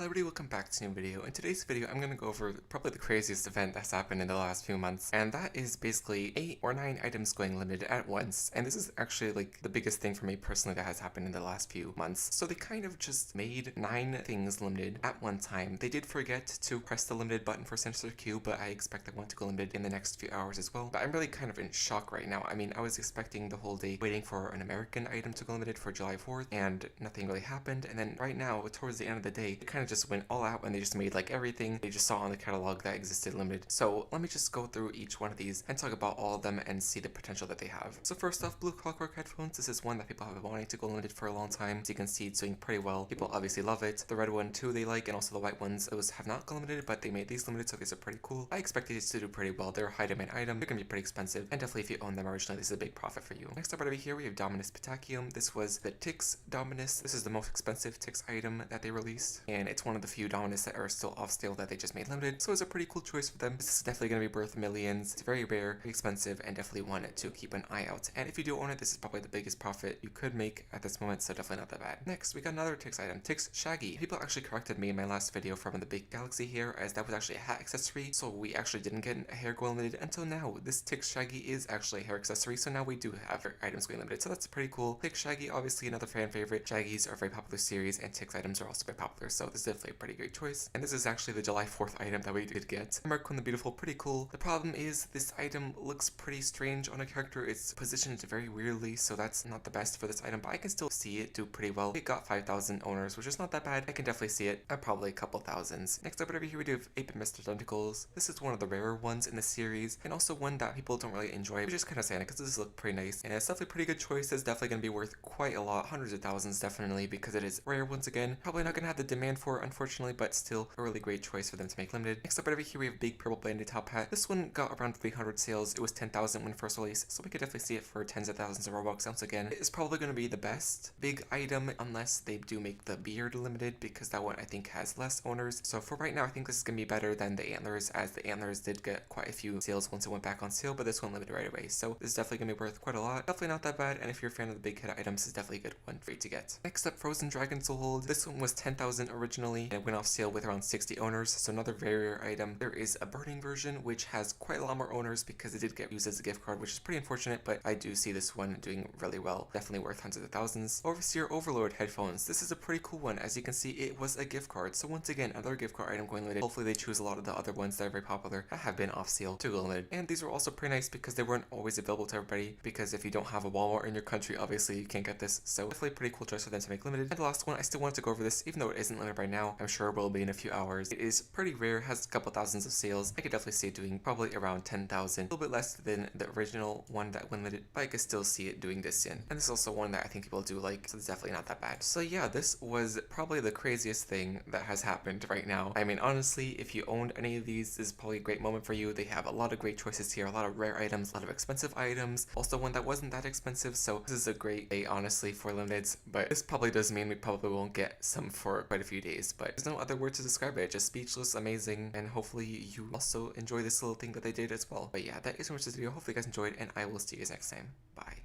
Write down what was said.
Hello everybody, welcome back to a new video. In today's video, I'm going to go over probably the craziest event that's happened in the last few months, and that is basically 8 or 9 items going limited at once. And this is actually like the biggest thing for me personally that has happened in the last few months. So they kind of just made 9 things limited at one time. They did forget to press the limited button for Sinister Q, but I expect that one to go limited in the next few hours as well. But I'm really kind of in shock right now. I mean, I was expecting the whole day waiting for an American item to go limited for July 4th, and nothing really happened. And then right now, towards the end of the day, it kind of just went all out and they just made like everything they just saw on the catalog that existed limited. So let me just go through each one of these and talk about all of them and see the potential that they have. So first off, Blue Clockwork headphones. This is one that people have been wanting to go limited for a long time. As you can see, it's doing pretty well. People obviously love it. The red one too they like, and also the white ones. Those have not gone limited, but they made these limited, so these are pretty cool. I expect these to do pretty well. They're a high demand item. They're gonna be pretty expensive, and definitely if you own them originally, this is a big profit for you. Next up right over here, we have Dominus Pitacium. This was the Tix Dominus. This is the most expensive Tix item that they released, and it's one of the few Dominus that are still off sale that they just made limited, so it's a pretty cool choice for them. This is definitely going to be worth millions. It's very rare, very expensive, and definitely one to keep an eye out. And if you do own it, this is probably the biggest profit you could make at this moment, so definitely not that bad. Next, we got another Tix item, Tix Shaggy. People actually corrected me in my last video from the big galaxy here, as that was actually a hat accessory, so we actually didn't get a hair going limited until now. This Tix Shaggy is actually a hair accessory, so now we do have items going limited, so that's pretty cool. Tix Shaggy, obviously another fan favorite. Shaggies are a very popular series, and Tix items are also very popular, so this is definitely a pretty great choice. And this is actually the July 4th item that we did get. Marco the Beautiful, pretty cool. The problem is this item looks pretty strange on a character. It's positioned very weirdly, so that's not the best for this item, but I can still see it do pretty well. It got 5,000 owners, which is not that bad. I can definitely see it at probably a couple thousands. Next up over here we do have 8-Bit Mr. Tentacles. This is one of the rarer ones in the series, and also one that people don't really enjoy, which is kind of sad because this looks pretty nice, and it's definitely a pretty good choice. It's definitely going to be worth quite a lot, hundreds of thousands definitely, because it is rare once again. Probably not going to have the demand for it, unfortunately, but still a really great choice for them to make limited. Next up right over here we have Big Purple Bandit Top Hat. This one got around 300 sales. It was 10,000 when first released, so we could definitely see it for tens of thousands of Robux. Once again, it is probably going to be the best big item unless they do make the beard limited, because that one I think has less owners. So for right now, I think this is going to be better than the antlers, as the antlers did get quite a few sales once it went back on sale, but this one limited right away. So this is definitely going to be worth quite a lot. Definitely not that bad, and if you're a fan of the big hit items, it's definitely a good one for you to get. Next up, Frozen Dragon Soul Hold. This one was 10,000 originally, and it went off sale with around 60 owners, so another very rare item. There is a burning version, which has quite a lot more owners because it did get used as a gift card, which is pretty unfortunate, but I do see this one doing really well. Definitely worth hundreds of thousands. Overseer Overlord headphones. This is a pretty cool one. As you can see, it was a gift card. So once again, another gift card item going limited. Hopefully they choose a lot of the other ones that are very popular that have been off sale to go limited. And these are also pretty nice because they weren't always available to everybody, because if you don't have a Walmart in your country, obviously you can't get this. So definitely a pretty cool choice for them to make limited. And the last one, I still wanted to go over this, even though it isn't limited right now. I'm sure it will be in a few hours. It is pretty rare, has a couple thousands of sales. I could definitely see it doing probably around 10,000, a little bit less than the original one that went limited, but I could still see it doing this in. And this is also one that I think people do like, so it's definitely not that bad. So yeah, this was probably the craziest thing that has happened right now. I mean, honestly, if you owned any of these, this is probably a great moment for you. They have a lot of great choices here, a lot of rare items, a lot of expensive items, also one that wasn't that expensive, so this is a great day, honestly, for limiteds. But this probably does mean we probably won't get some for quite a few days, but there's no other word to describe it. Just speechless, amazing, and hopefully you also enjoy this little thing that they did as well. But yeah, that is so much for this video. Hopefully you guys enjoyed, and I will see you guys next time. Bye.